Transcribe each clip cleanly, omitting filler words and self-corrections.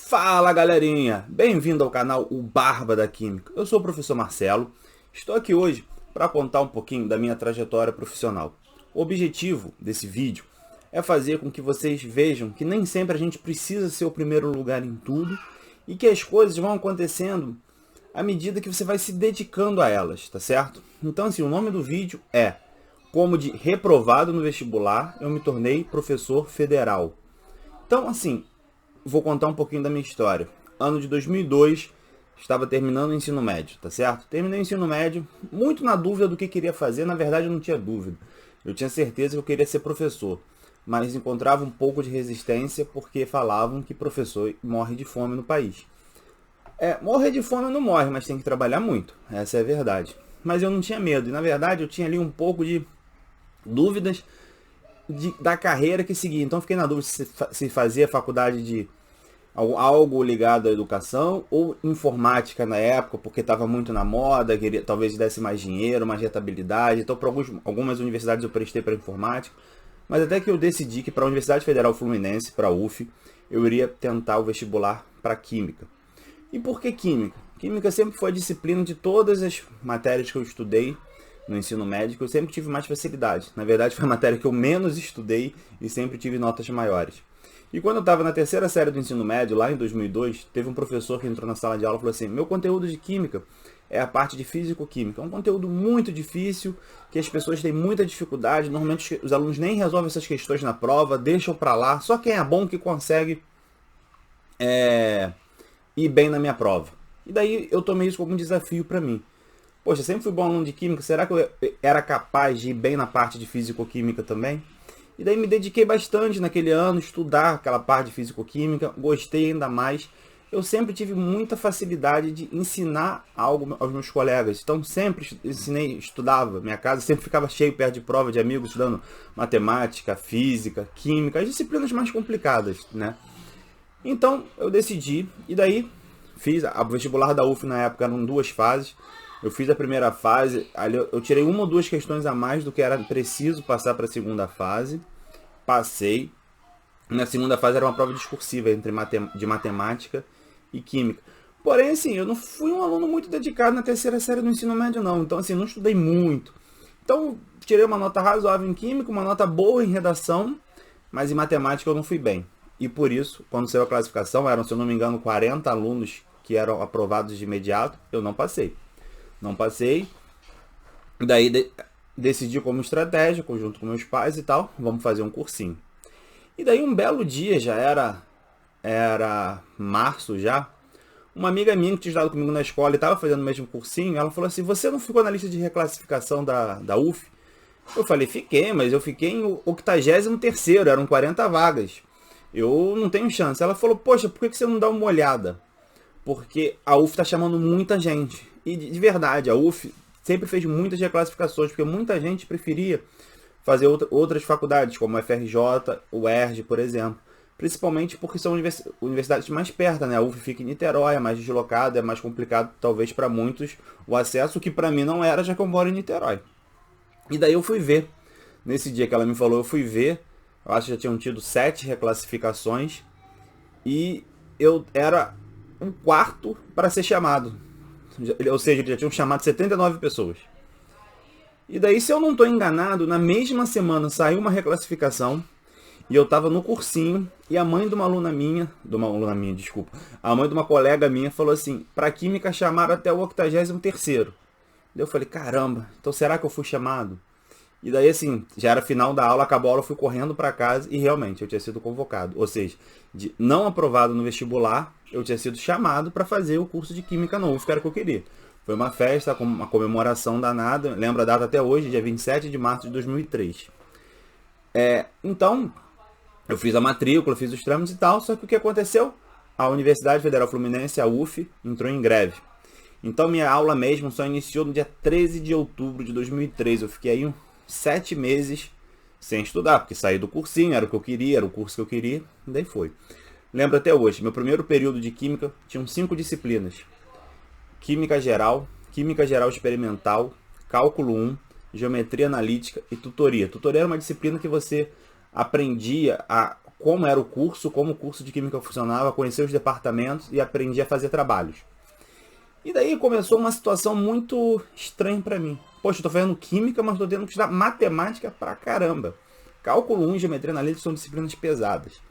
Fala galerinha, bem-vindo ao canal O Barba da Química. Eu sou o professor Marcelo, estou aqui hoje para contar um pouquinho da minha trajetória profissional. O objetivo desse vídeo é fazer com que vocês vejam que nem sempre a gente precisa ser o primeiro lugar em tudo e que as coisas vão acontecendo à medida que você vai se dedicando a elas, tá certo? Então assim, o nome do vídeo é Como de reprovado no vestibular eu me tornei professor federal. Então assim, vou contar um pouquinho da minha história. Ano de 2002, estava terminando o ensino médio, tá certo? Terminei o ensino médio, muito na dúvida do que queria fazer. Na verdade, eu não tinha dúvida. Eu tinha certeza que eu queria ser professor, mas encontrava um pouco de resistência porque falavam que professor morre de fome no país. Morrer de fome não morre, mas tem que trabalhar muito. Essa é a verdade. Mas eu não tinha medo. E, na verdade, eu tinha ali um pouco de dúvidas da carreira que seguia. Então, fiquei na dúvida se fazia faculdade de algo ligado à educação ou informática na época, porque estava muito na moda, queria, talvez desse mais dinheiro, mais rentabilidade. Então, para algumas universidades eu prestei para informática, mas até que eu decidi que para a Universidade Federal Fluminense, para a UF, eu iria tentar o vestibular para Química. E por que Química? Química sempre foi a disciplina de todas as matérias que eu estudei no ensino médio, que eu sempre tive mais facilidade. Na verdade, foi a matéria que eu menos estudei e sempre tive notas maiores. E quando eu estava na terceira série do ensino médio, lá em 2002, teve um professor que entrou na sala de aula e falou assim: meu conteúdo de química é a parte de físico-química. É um conteúdo muito difícil, que as pessoas têm muita dificuldade. Normalmente os alunos nem resolvem essas questões na prova, deixam para lá. Só quem é bom que consegue ir bem na minha prova. E daí eu tomei isso como um desafio para mim. Poxa, sempre fui bom aluno de química, será que eu era capaz de ir bem na parte de físico-química também? E daí me dediquei bastante naquele ano, estudar aquela parte de físico-química, gostei ainda mais. Eu sempre tive muita facilidade de ensinar algo aos meus colegas, então sempre ensinei, estudava. Minha casa sempre ficava cheio perto de prova de amigos, estudando matemática, física, química, as disciplinas mais complicadas, né? Então eu decidi, e daí fiz a vestibular da UF na época, eram 2 fases. Eu fiz a primeira fase, ali eu tirei 1 ou 2 questões a mais do que era preciso passar para a segunda fase. Passei. Na segunda fase era uma prova discursiva de matemática e química. Porém, assim, eu não fui um aluno muito dedicado na terceira série do ensino médio, não. Então, assim, não estudei muito. Então, tirei uma nota razoável em química, uma nota boa em redação, mas em matemática eu não fui bem. E por isso, quando saiu a classificação, eram, se eu não me engano, 40 alunos que eram aprovados de imediato, eu não passei. Não passei, daí decidi como estratégia, junto com meus pais e tal, vamos fazer um cursinho. E daí um belo dia, já era março já, uma amiga minha que tinha estudado comigo na escola e estava fazendo o mesmo cursinho, ela falou assim: você não ficou na lista de reclassificação da UF? Eu falei: fiquei, mas eu fiquei em 83º, eram 40 vagas. Eu não tenho chance. Ela falou: poxa, por que você não dá uma olhada? Porque a UF está chamando muita gente. E de verdade, a UF sempre fez muitas reclassificações, porque muita gente preferia fazer outras faculdades, como a FRJ, o ERJ, por exemplo. Principalmente porque são universidades mais perto, né? A UF fica em Niterói, é mais deslocado, é mais complicado, talvez, para muitos, o acesso, que para mim não era, já que eu moro em Niterói. E daí eu fui ver. Nesse dia que ela me falou, eu fui ver. Eu acho que já tinham tido 7 reclassificações. E eu era um quarto para ser chamado. Ou seja, já tinham chamado 79 pessoas. E daí, se eu não estou enganado, na mesma semana saiu uma reclassificação e eu estava no cursinho e a mãe de uma aluna minha, desculpa, a mãe de uma colega minha falou assim: para química chamaram até o 83º. Daí eu falei: caramba, então será que eu fui chamado? E daí, assim, já era final da aula, acabou a aula, eu fui correndo para casa e realmente eu tinha sido convocado. Ou seja, de não aprovado no vestibular, eu tinha sido chamado para fazer o curso de Química no UF, que era o que eu queria. Foi uma festa, uma comemoração danada, lembro a data até hoje, dia 27 de março de 2003. Então, eu fiz a matrícula, fiz os trâmites e tal, só que o que aconteceu? A Universidade Federal Fluminense, a UF, entrou em greve. Então, minha aula mesmo só iniciou no dia 13 de outubro de 2003. Eu fiquei aí 7 meses sem estudar, porque saí do cursinho, era o que eu queria, era o curso que eu queria, e daí foi. Lembro até hoje, meu primeiro período de química tinham 5 disciplinas: química geral experimental, cálculo 1, geometria analítica e tutoria. Tutoria era uma disciplina que você aprendia a como era o curso, como o curso de Química funcionava, conhecer os departamentos e aprendi a fazer trabalhos. E daí começou uma situação muito estranha para mim. Poxa, eu estou fazendo Química, mas estou tendo que estudar Matemática pra caramba. Cálculo 1 e Geometria Analítica são disciplinas pesadas.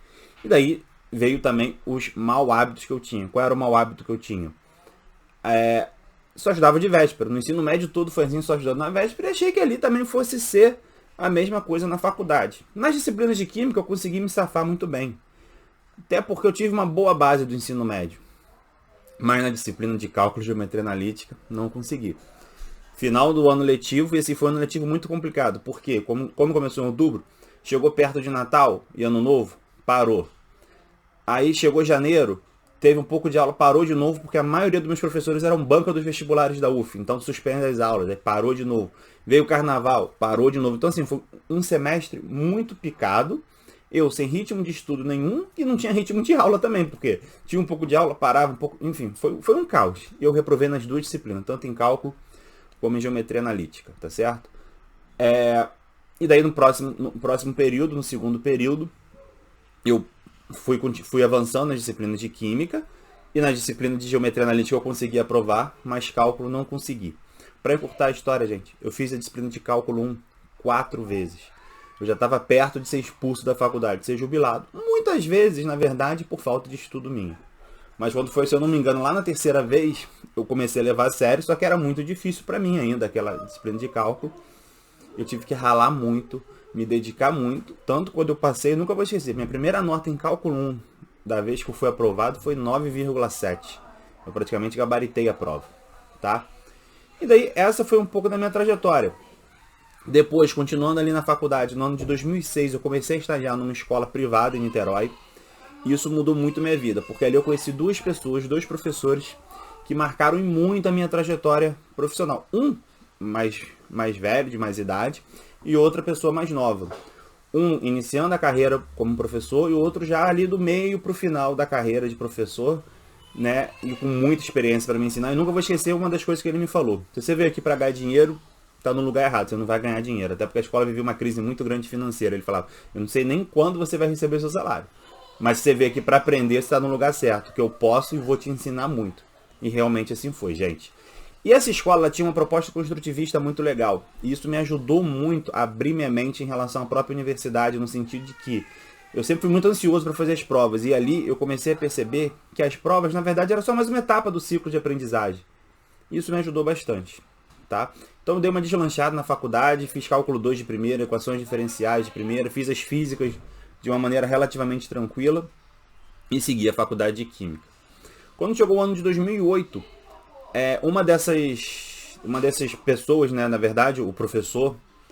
E daí veio também os mau hábitos que eu tinha. Qual era o mau hábito que eu tinha? Só estudava de véspera. No ensino médio todo foi assim, só estudando na véspera. E achei que ali também fosse ser a mesma coisa na faculdade. Nas disciplinas de Química eu consegui me safar muito bem. Até porque eu tive uma boa base do ensino médio. Mas na disciplina de Cálculo e Geometria Analítica não consegui. Final do ano letivo, e esse foi um ano letivo muito complicado. Porque, como começou em outubro, chegou perto de Natal e Ano Novo, parou. Aí chegou janeiro, teve um pouco de aula, parou de novo, porque a maioria dos meus professores eram banca dos vestibulares da UF, então suspende as aulas, aí parou de novo. Veio o carnaval, parou de novo. Então assim, foi um semestre muito picado, eu sem ritmo de estudo nenhum, e não tinha ritmo de aula também, porque tinha um pouco de aula, parava um pouco, enfim, foi um caos. Eu reprovei nas duas disciplinas, tanto em cálculo como em geometria analítica, tá certo? E daí no próximo período, no segundo período, eu fui avançando nas disciplinas de química, e na disciplina de geometria analítica eu consegui aprovar, mas cálculo não consegui. Para encurtar a história, gente, eu fiz a disciplina de cálculo 1 4 vezes. Eu já estava perto de ser expulso da faculdade, de ser jubilado. Muitas vezes, na verdade, por falta de estudo minha. Mas quando foi, se eu não me engano, lá na terceira vez, eu comecei a levar a sério, só que era muito difícil para mim ainda, aquela disciplina de cálculo. Eu tive que ralar muito, me dedicar muito. Tanto quando eu passei, eu nunca vou esquecer. Minha primeira nota em cálculo 1, da vez que eu fui aprovado, foi 9,7. Eu praticamente gabaritei a prova, tá? E daí, essa foi um pouco da minha trajetória. Depois, continuando ali na faculdade, no ano de 2006, eu comecei a estagiar numa escola privada em Niterói. E isso mudou muito minha vida, porque ali eu conheci duas pessoas, dois professores, que marcaram muito a minha trajetória profissional. Um mais velho, de mais idade, e outra pessoa mais nova. Um iniciando a carreira como professor e o outro já ali do meio para o final da carreira de professor, né? E com muita experiência para me ensinar. E nunca vou esquecer uma das coisas que ele me falou. Se você veio aqui para ganhar dinheiro, tá no lugar errado, você não vai ganhar dinheiro. Até porque a escola vivia uma crise muito grande financeira. Ele falava, eu não sei nem quando você vai receber seu salário. Mas se você veio aqui para aprender, você está no lugar certo, que eu posso e vou te ensinar muito. E realmente assim foi, gente. E essa escola ela tinha uma proposta construtivista muito legal. E isso me ajudou muito a abrir minha mente em relação à própria universidade, no sentido de que eu sempre fui muito ansioso para fazer as provas. E ali eu comecei a perceber que as provas, na verdade, era só mais uma etapa do ciclo de aprendizagem. Isso me ajudou bastante, tá? Então eu dei uma deslanchada na faculdade, fiz cálculo 2 de primeira, equações diferenciais de primeira, fiz as físicas de uma maneira relativamente tranquila e segui a faculdade de Química. Quando chegou o ano de 2008, uma dessas pessoas, né, na verdade,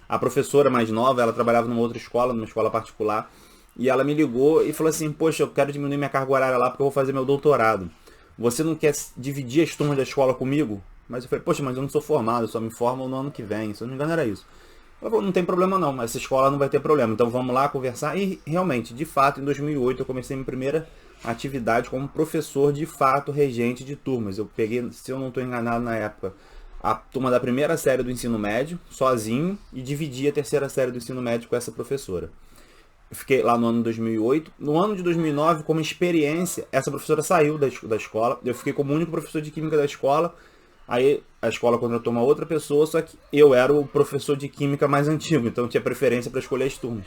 a professora mais nova, ela trabalhava numa outra escola, numa escola particular, e ela me ligou e falou assim, poxa, eu quero diminuir minha carga horária lá porque eu vou fazer meu doutorado. Você não quer dividir as turmas da escola comigo? Mas eu falei, poxa, mas eu não sou formado, eu só me formo no ano que vem, se eu não me engano era isso. Ela falou, não tem problema não, mas essa escola não vai ter problema, então vamos lá conversar. E realmente, de fato, em 2008 eu comecei minha primeira atividade como professor de fato, regente de turmas. Eu peguei, se eu não estou enganado na época, a turma da primeira série do ensino médio, sozinho, e dividi a terceira série do ensino médio com essa professora. Eu fiquei lá no ano de 2008. No ano de 2009, como experiência, essa professora saiu da escola, eu fiquei como único professor de química da escola. Aí a escola contratou uma outra pessoa, só que eu era o professor de química mais antigo, então eu tinha preferência para escolher as turmas.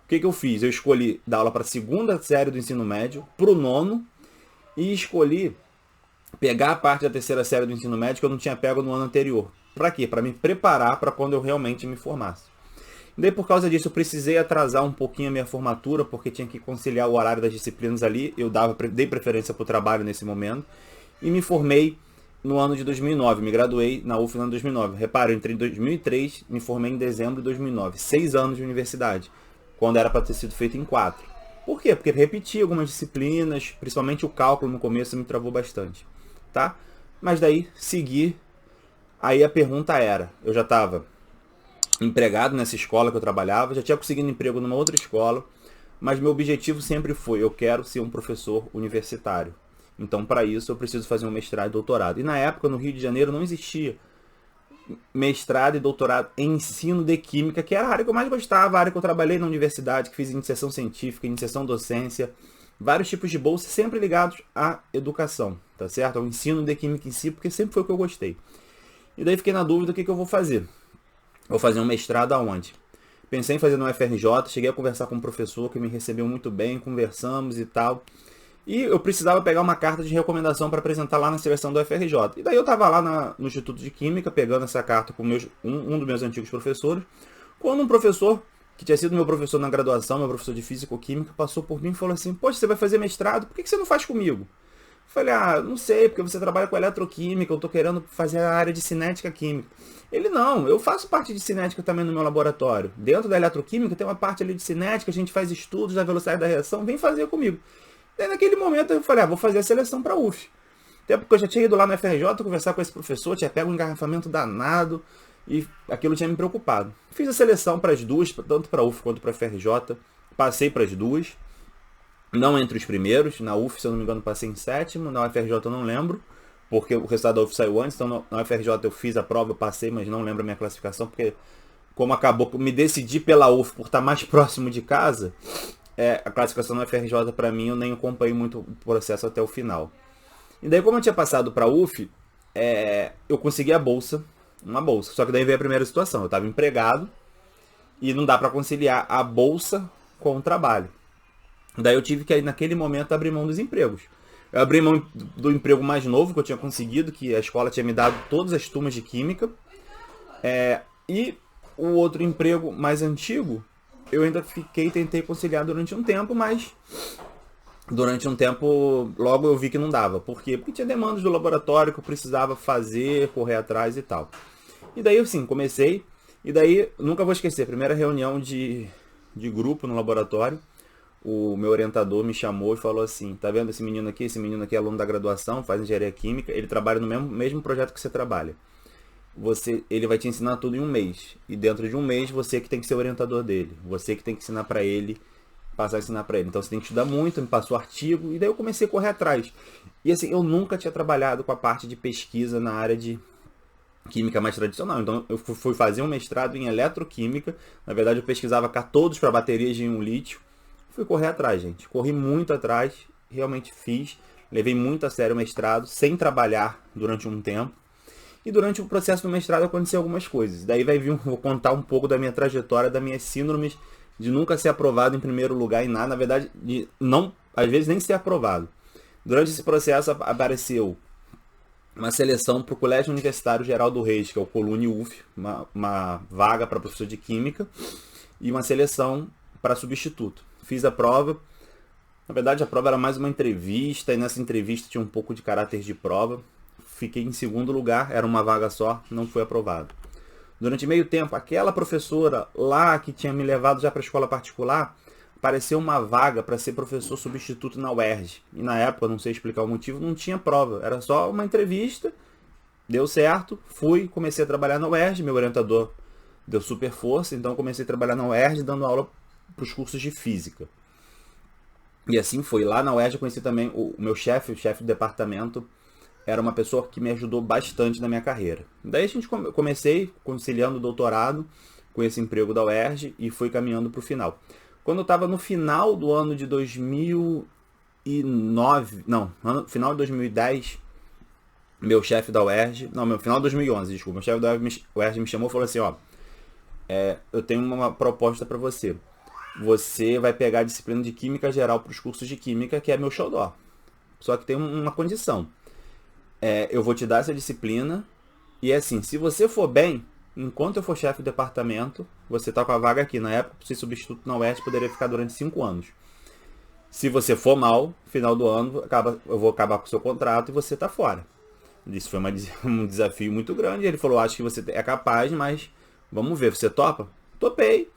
O que eu fiz? Eu escolhi dar aula para a segunda série do ensino médio, para o nono, e escolhi pegar a parte da terceira série do ensino médio que eu não tinha pego no ano anterior. Para quê? Para me preparar para quando eu realmente me formasse. E daí, por causa disso, eu precisei atrasar um pouquinho a minha formatura, porque tinha que conciliar o horário das disciplinas ali. Eu dei preferência para o trabalho nesse momento, e me formei no ano de 2009, me graduei na UF no ano de 2009. Repara, eu entrei em 2003, me formei em dezembro de 2009. 6 anos de universidade, quando era para ter sido feito em 4. Por quê? Porque repeti algumas disciplinas, principalmente o cálculo no começo me travou bastante, tá? Mas daí, segui. Aí a pergunta era, eu já estava empregado nessa escola que eu trabalhava, já tinha conseguido emprego numa outra escola, mas meu objetivo sempre foi, eu quero ser um professor universitário. Então, para isso, eu preciso fazer um mestrado e doutorado. E na época, no Rio de Janeiro, não existia mestrado e doutorado em ensino de química, que era a área que eu mais gostava, a área que eu trabalhei na universidade, que fiz iniciação científica, iniciação docência, vários tipos de bolsas sempre ligados à educação, tá certo? Ao ensino de química em si, porque sempre foi o que eu gostei. E daí fiquei na dúvida o que eu vou fazer. Vou fazer um mestrado aonde? Pensei em fazer no UFRJ, cheguei a conversar com um professor que me recebeu muito bem, conversamos e tal. E eu precisava pegar uma carta de recomendação para apresentar lá na seleção do UFRJ. E daí eu estava lá no Instituto de Química, pegando essa carta com um dos meus antigos professores, quando um professor, que tinha sido meu professor na graduação, meu professor de Físico-Química, passou por mim e falou assim: poxa, você vai fazer mestrado, por que você não faz comigo? Eu falei: ah, não sei, porque você trabalha com eletroquímica, eu estou querendo fazer a área de cinética química. Ele: não, eu faço parte de cinética também no meu laboratório. Dentro da eletroquímica tem uma parte ali de cinética, a gente faz estudos da velocidade da reação, vem fazer comigo. Daí naquele momento eu falei: ah, vou fazer a seleção para a UF. Até porque eu já tinha ido lá no FRJ conversar com esse professor, tinha pego um engarrafamento danado e aquilo tinha me preocupado. Fiz a seleção para as duas, tanto para a UF quanto para a FRJ, passei para as duas. Não entre os primeiros, na UF, se eu não me engano, passei em sétimo, na UFRJ eu não lembro, porque o resultado da UF saiu antes, então na UFRJ eu fiz a prova, passei, mas não lembro a minha classificação, porque como acabou que eu me decidi pela UF por estar mais próximo de casa, a classificação da UFRJ para mim eu nem acompanhei muito o processo até o final. E daí como eu tinha passado para a UF, eu consegui a bolsa, uma bolsa, só que daí veio a primeira situação, eu estava empregado e não dá para conciliar a bolsa com o trabalho. Daí eu tive que, aí, naquele momento, abrir mão dos empregos. Eu abri mão do emprego mais novo que eu tinha conseguido, que a escola tinha me dado todas as turmas de química. E o outro emprego mais antigo, eu ainda tentei conciliar durante um tempo, mas durante um tempo logo eu vi que não dava. Por quê? Porque tinha demandas do laboratório que eu precisava fazer, correr atrás e tal. E daí, assim, comecei. E daí, nunca vou esquecer, a primeira reunião de grupo no laboratório, o meu orientador me chamou e falou assim: tá vendo esse menino aqui? Esse menino aqui é aluno da graduação, faz engenharia química, ele trabalha no mesmo projeto que você trabalha. Ele vai te ensinar tudo em um mês. E dentro de um mês, você que tem que ser o orientador dele. Você que tem que ensinar para ele, passar a ensinar para ele. Então você tem que estudar muito, me passou artigo, e daí eu comecei a correr atrás. E assim, eu nunca tinha trabalhado com a parte de pesquisa na área de química mais tradicional. Então eu fui fazer um mestrado em eletroquímica. Na verdade eu pesquisava cátodos para baterias de íon lítio. Fui correr atrás, gente. Corri muito atrás, realmente fiz. Levei muito a sério o mestrado, sem trabalhar durante um tempo. E durante o processo do mestrado aconteceu algumas coisas. Daí vou contar um pouco da minha trajetória, das minhas síndromes de nunca ser aprovado em primeiro lugar em nada. Na verdade, de não, às vezes nem ser aprovado. Durante esse processo apareceu uma seleção para o Colégio Universitário Geral do Reis, que é o Colune UF, uma vaga para professor de Química, e uma seleção para substituto. Fiz a prova. Na verdade, a prova era mais uma entrevista, e nessa entrevista tinha um pouco de caráter de prova. Fiquei em segundo lugar, era uma vaga só, não fui aprovado. Durante meio tempo, aquela professora lá que tinha me levado já para a escola particular, apareceu uma vaga para ser professor substituto na UERJ. E na época, não sei explicar o motivo, não tinha prova. Era só uma entrevista, deu certo, fui, comecei a trabalhar na UERJ, meu orientador deu super força, então comecei a trabalhar na UERJ dando aula para os cursos de física. E assim foi. Lá na UERJ eu conheci também o meu chefe, o chefe do departamento, era uma pessoa que me ajudou bastante na minha carreira. Daí a gente comecei conciliando o doutorado com esse emprego da UERJ e fui caminhando para o final. Quando eu estava no final do ano de 2009, final de 2010, meu chefe da UERJ, final de 2011, desculpa, meu chefe da UERJ me chamou e falou assim: ó, eu tenho uma proposta para você. Você vai pegar a disciplina de Química Geral para os cursos de Química, que é meu xodó. Só que tem uma condição. Eu vou te dar essa disciplina e assim, se você for bem, enquanto eu for chefe do departamento, você tá com a vaga aqui. Na época, ser substituto na UERJ poderia ficar durante 5 anos. Se você for mal, final do ano, eu vou acabar com o seu contrato e você tá fora. Isso foi um desafio muito grande. Ele falou: acho que você é capaz, mas vamos ver, você topa? Topei.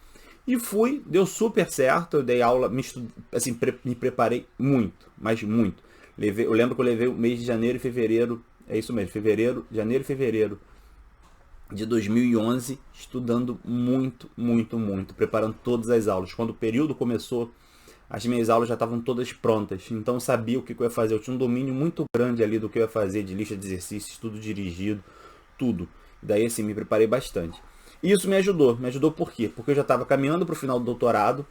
E fui, deu super certo, eu dei aula, me preparei muito, mas muito. Eu lembro que eu levei o mês de janeiro e fevereiro, é isso mesmo, janeiro e fevereiro de 2011, estudando muito, muito, muito, preparando todas as aulas. Quando o período começou, as minhas aulas já estavam todas prontas, então eu sabia o que eu ia fazer. Eu tinha um domínio muito grande ali do que eu ia fazer, de lista de exercícios, tudo dirigido, tudo. Daí assim, me preparei bastante. E isso me ajudou. Me ajudou por quê? Porque eu já estava caminhando para o final do doutorado.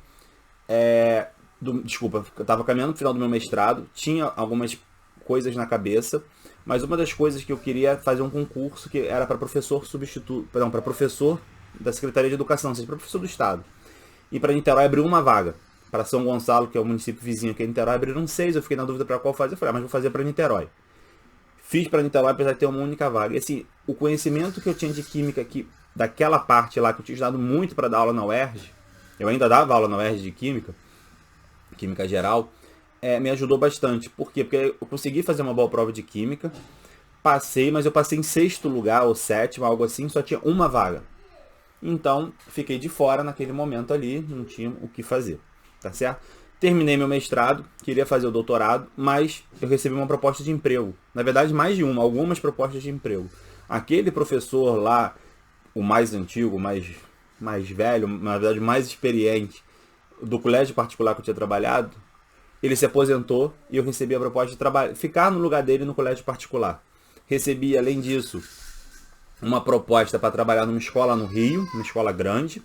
Desculpa, eu estava caminhando para o final do meu mestrado. Tinha algumas coisas na cabeça. Mas uma das coisas que eu queria fazer um concurso que era para professor substituto. Perdão, para professor da Secretaria de Educação, ou seja, professor do Estado. E para Niterói abriu uma vaga. Para São Gonçalo, que é o município vizinho aqui em Niterói, abriram 6. Eu fiquei na dúvida para qual fazer. Eu falei, mas vou fazer para Niterói. Fiz para Niterói, apesar de ter uma única vaga. E assim, o conhecimento que eu tinha de química aqui, daquela parte lá que eu tinha estudado muito para dar aula na UERJ, eu ainda dava aula na UERJ de química, química geral, me ajudou bastante. Por quê? Porque eu consegui fazer uma boa prova de química, passei, mas eu passei em 6º lugar ou 7º, algo assim, só tinha uma vaga. Então, fiquei de fora naquele momento ali, não tinha o que fazer, tá certo? Terminei meu mestrado, queria fazer o doutorado, mas eu recebi uma proposta de emprego. Na verdade, mais de uma, algumas propostas de emprego. Aquele professor lá, o mais antigo, mais velho, na verdade, mais experiente, do colégio particular que eu tinha trabalhado, ele se aposentou e eu recebi a proposta de ficar no lugar dele no colégio particular. Recebi, além disso, uma proposta para trabalhar numa escola no Rio, uma escola grande.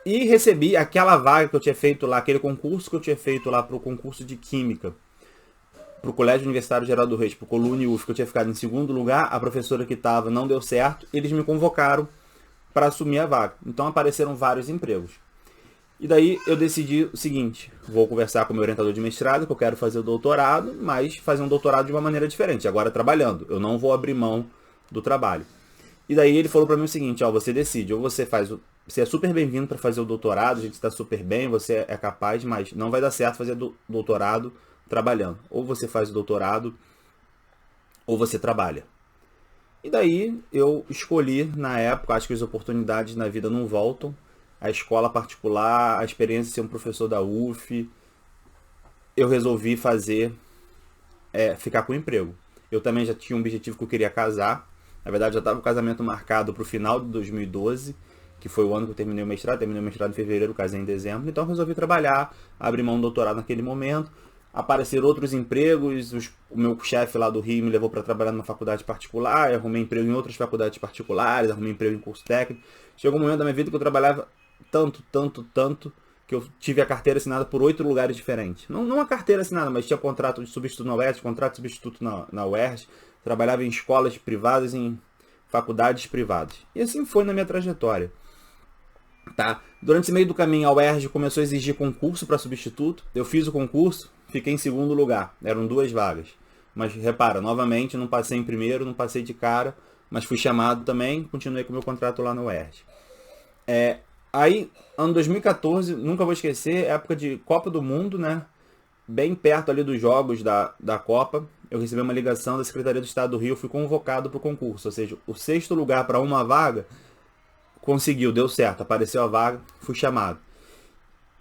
E recebi aquela vaga que eu tinha feito lá, aquele concurso que eu tinha feito lá para o concurso de Química, para o Colégio Universitário Geraldo Reis, para o Colune UF, que eu tinha ficado em 2º lugar, a professora que estava não deu certo, eles me convocaram para assumir a vaga. Então apareceram vários empregos. E daí eu decidi o seguinte, vou conversar com o meu orientador de mestrado, que eu quero fazer o doutorado, mas fazer um doutorado de uma maneira diferente, agora trabalhando. Eu não vou abrir mão do trabalho. E daí ele falou para mim o seguinte, ó, você decide, ou você faz, você é super bem-vindo para fazer o doutorado, a gente está super bem, você é capaz, mas não vai dar certo fazer doutorado trabalhando. Ou você faz o doutorado, ou você trabalha. E daí eu escolhi, na época, acho que as oportunidades na vida não voltam, a escola particular, a experiência de ser um professor da UF, eu resolvi ficar com emprego. Eu também já tinha um objetivo que eu queria casar. Na verdade, já estava o casamento marcado para o final de 2012, que foi o ano que eu terminei o mestrado. Terminei o mestrado em fevereiro, casei em dezembro. Então, eu resolvi trabalhar, abrir mão do doutorado naquele momento. Apareceram outros empregos. O meu chefe lá do Rio me levou para trabalhar numa faculdade particular. Eu arrumei emprego em outras faculdades particulares, arrumei emprego em curso técnico. Chegou um momento da minha vida que eu trabalhava tanto, que eu tive a carteira assinada por 8 lugares diferentes. Não a carteira assinada, mas tinha contrato de substituto na UERJ, contrato de substituto na UERJ. Trabalhava em escolas privadas, em faculdades privadas. E assim foi na minha trajetória. Tá? Durante esse meio do caminho, a UERJ começou a exigir concurso para substituto. Eu fiz o concurso, fiquei em 2º lugar. Eram 2 vagas. Mas repara, novamente, não passei em primeiro, não passei de cara, mas fui chamado também, continuei com o meu contrato lá na UERJ. Aí, ano 2014, nunca vou esquecer, época de Copa do Mundo, né? Bem perto ali dos jogos da Copa, eu recebi uma ligação da Secretaria do Estado do Rio, fui convocado para o concurso, ou seja, o 6º lugar para uma vaga, conseguiu, deu certo, apareceu a vaga, fui chamado.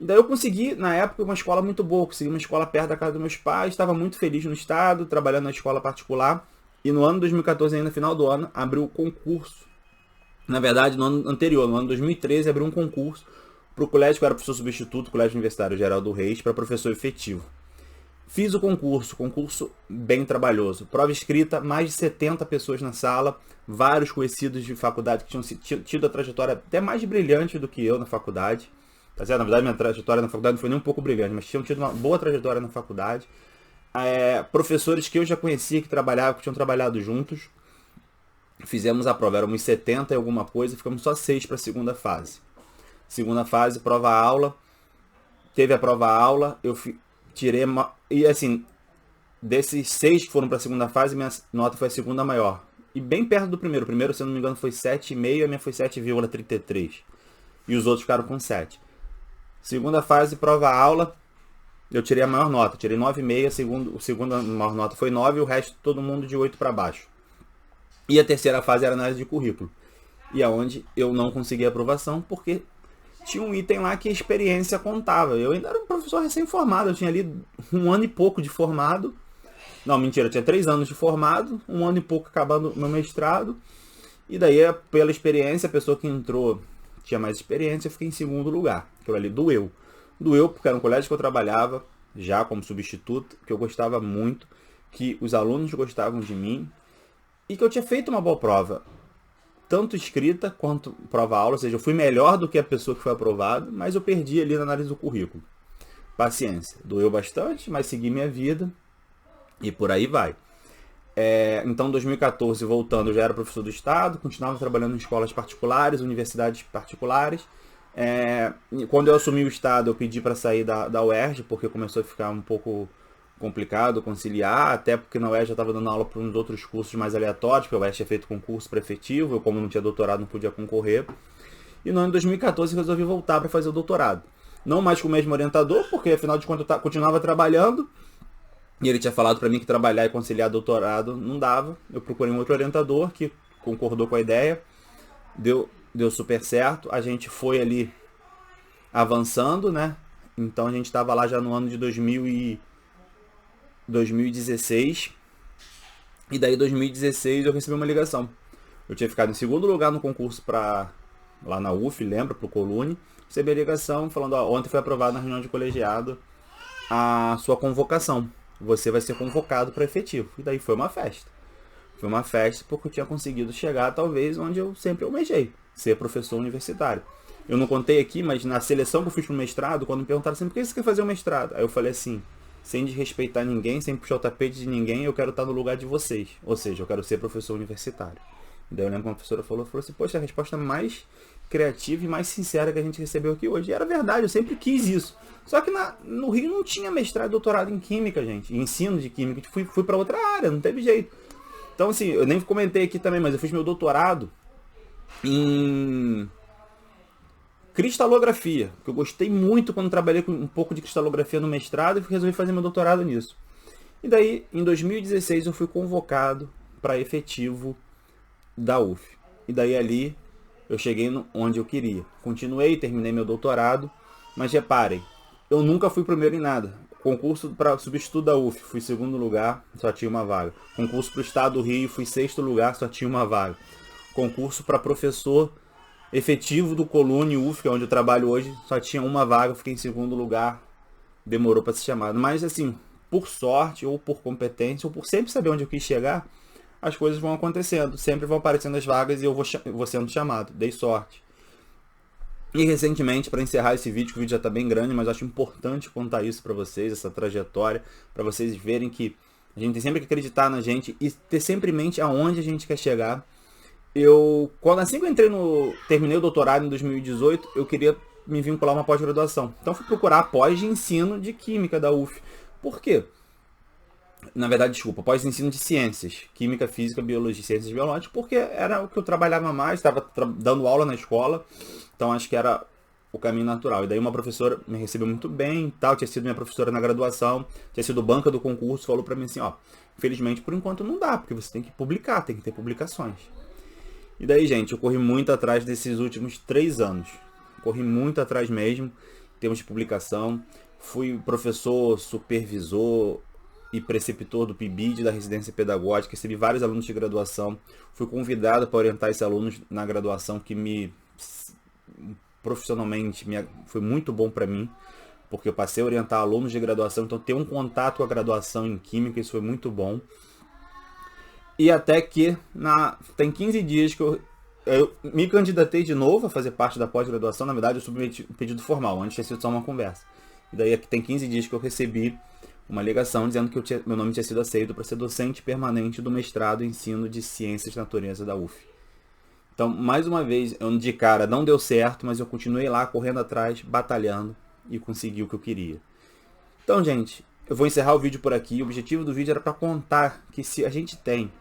E daí eu consegui, na época, uma escola muito boa, consegui uma escola perto da casa dos meus pais, estava muito feliz no estado, trabalhando na escola particular, e no ano 2014, ainda no final do ano, abriu o concurso. Na verdade, no ano anterior, no ano 2013, abriu um concurso para o colégio que eu era professor substituto, Colégio Universitário Geraldo Reis, para professor efetivo. Fiz o concurso bem trabalhoso. Prova escrita, mais de 70 pessoas na sala, vários conhecidos de faculdade que tinham tido a trajetória até mais brilhante do que eu na faculdade. Tá certo? Na verdade, minha trajetória na faculdade não foi nem um pouco brilhante, mas tinham tido uma boa trajetória na faculdade. Professores que eu já conhecia, que tinham trabalhado juntos. Fizemos a prova, éramos 70 e alguma coisa, ficamos só 6 para a segunda fase. Segunda fase, prova-aula. Teve a prova-aula, eu tirei... E assim, desses 6 que foram para a segunda fase, minha nota foi a segunda maior. E bem perto do primeiro. O primeiro, se eu não me engano, foi 7,5 e a minha foi 7,33. E os outros ficaram com 7. Segunda fase, prova-aula, eu tirei a maior nota. Tirei 9,5, a segunda maior nota foi 9 e o resto todo mundo de 8 para baixo. E a terceira fase era análise de currículo. E aonde eu não consegui aprovação, porque tinha um item lá que a experiência contava. Eu ainda era um professor recém-formado, eu tinha ali 1 ano e pouco de formado. Não, mentira, eu tinha 3 anos de formado, 1 ano e pouco acabando meu mestrado. E daí, pela experiência, a pessoa que entrou tinha mais experiência, eu fiquei em 2º lugar. Que eu ali doeu. Doeu porque era um colégio que eu trabalhava, já como substituto, que eu gostava muito, que os alunos gostavam de mim. e que eu tinha feito uma boa prova, tanto escrita quanto prova-aula, ou seja, eu fui melhor do que a pessoa que foi aprovada, mas eu perdi ali na análise do currículo. Paciência, doeu bastante, mas segui minha vida e por aí vai. Então, em 2014, voltando, eu já era professor do Estado, continuava trabalhando em escolas particulares, universidades particulares. Quando eu assumi o Estado, eu pedi para sair da UERJ, porque começou a ficar um pouco complicado conciliar, até porque na UERJ eu estava dando aula para uns outros cursos mais aleatórios, porque a UERJ tinha feito concurso para efetivo, eu como não tinha doutorado não podia concorrer. E no ano de 2014 eu resolvi voltar para fazer o doutorado. Não mais com o mesmo orientador, porque afinal de contas eu continuava trabalhando, e ele tinha falado para mim que trabalhar e conciliar doutorado não dava. Eu procurei um outro orientador que concordou com a ideia, deu super certo, a gente foi ali avançando, né? Então a gente estava lá já no ano de 2016, e daí em 2016 eu recebi uma ligação. Eu tinha ficado em segundo lugar no concurso lá na UF, lembra, pro Colune. Recebi a ligação falando, ontem foi aprovado na reunião de colegiado a sua convocação. Você vai ser convocado para efetivo. E daí foi uma festa. Foi uma festa porque eu tinha conseguido chegar talvez onde eu sempre almejei, ser professor universitário. Eu não contei aqui, mas na seleção que eu fiz pro mestrado, quando me perguntaram assim, por que você quer fazer o mestrado? Aí eu falei assim, sem desrespeitar ninguém, sem puxar o tapete de ninguém, eu quero estar no lugar de vocês. Ou seja, eu quero ser professor universitário. E daí eu lembro que uma professora falou assim, poxa, a resposta mais criativa e mais sincera que a gente recebeu aqui hoje. E era verdade, eu sempre quis isso. Só que no Rio não tinha mestrado e doutorado em Química, gente. Em ensino de Química. Fui para outra área, não teve jeito. Então, assim, eu nem comentei aqui também, mas eu fiz meu doutorado em cristalografia. Que eu gostei muito quando trabalhei com um pouco de cristalografia no mestrado e resolvi fazer meu doutorado nisso. E daí, em 2016, eu fui convocado para efetivo da UF. E daí ali eu cheguei onde eu queria. Continuei, terminei meu doutorado, mas reparem, eu nunca fui primeiro em nada. Concurso para substituto da UF, fui segundo lugar, só tinha uma vaga. Concurso para o Estado do Rio, fui sexto lugar, só tinha uma vaga. Concurso para professor efetivo do Colune UF, que é onde eu trabalho hoje, só tinha uma vaga, fiquei em segundo lugar, demorou para ser chamado. Mas assim, por sorte, ou por competência, ou por sempre saber onde eu quis chegar, as coisas vão acontecendo, sempre vão aparecendo as vagas e eu vou sendo chamado. Dei sorte. E recentemente, para encerrar esse vídeo, que o vídeo já está bem grande, mas eu acho importante contar isso para vocês, essa trajetória, para vocês verem que a gente tem sempre que acreditar na gente e ter sempre em mente aonde a gente quer chegar. Assim que eu terminei o doutorado em 2018, eu queria me vincular a uma pós-graduação. Então fui procurar a pós de ensino de Química da UF. Por quê? Na verdade, desculpa, pós-ensino de ciências, química, física, biologia, ciências biológicas, porque era o que eu trabalhava mais, estava dando aula na escola, então acho que era o caminho natural. E daí uma professora me recebeu muito bem, tal, tinha sido minha professora na graduação, tinha sido banca do concurso, falou para mim assim, infelizmente por enquanto não dá, porque você tem que publicar, tem que ter publicações. E daí, gente, eu corri muito atrás desses últimos 3 anos, corri muito atrás mesmo, em termos de publicação, fui professor, supervisor e preceptor do PIBID, da residência pedagógica, recebi vários alunos de graduação, fui convidado para orientar esses alunos na graduação, que profissionalmente foi muito bom para mim, porque eu passei a orientar alunos de graduação, então ter um contato com a graduação em Química, isso foi muito bom. E até que tem 15 dias que eu me candidatei de novo a fazer parte da pós-graduação, na verdade eu submeti um pedido formal, antes tinha sido só uma conversa. E daí tem 15 dias que eu recebi uma ligação dizendo que meu nome tinha sido aceito para ser docente permanente do mestrado em ensino de ciências da natureza da UF. Então, mais uma vez, de cara não deu certo, mas eu continuei lá correndo atrás, batalhando e consegui o que eu queria. Então, gente, eu vou encerrar o vídeo por aqui. O objetivo do vídeo era para contar que se a gente tem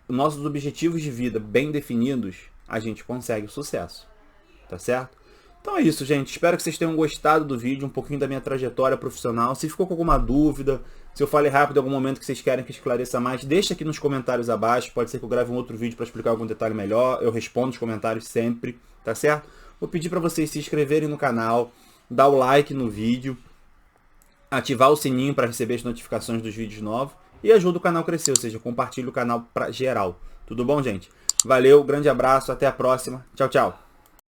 nossos objetivos de vida bem definidos, a gente consegue o sucesso. Tá certo? Então é isso, gente. Espero que vocês tenham gostado do vídeo, um pouquinho da minha trajetória profissional. Se ficou com alguma dúvida, se eu falei rápido em algum momento que vocês querem que esclareça mais, deixa aqui nos comentários abaixo. Pode ser que eu grave um outro vídeo para explicar algum detalhe melhor. Eu respondo os comentários sempre, tá certo? Vou pedir para vocês se inscreverem no canal, dar o like no vídeo, ativar o sininho para receber as notificações dos vídeos novos e ajuda o canal a crescer, ou seja, compartilhe o canal para geral. Tudo bom, gente? Valeu, grande abraço, até a próxima. Tchau, tchau.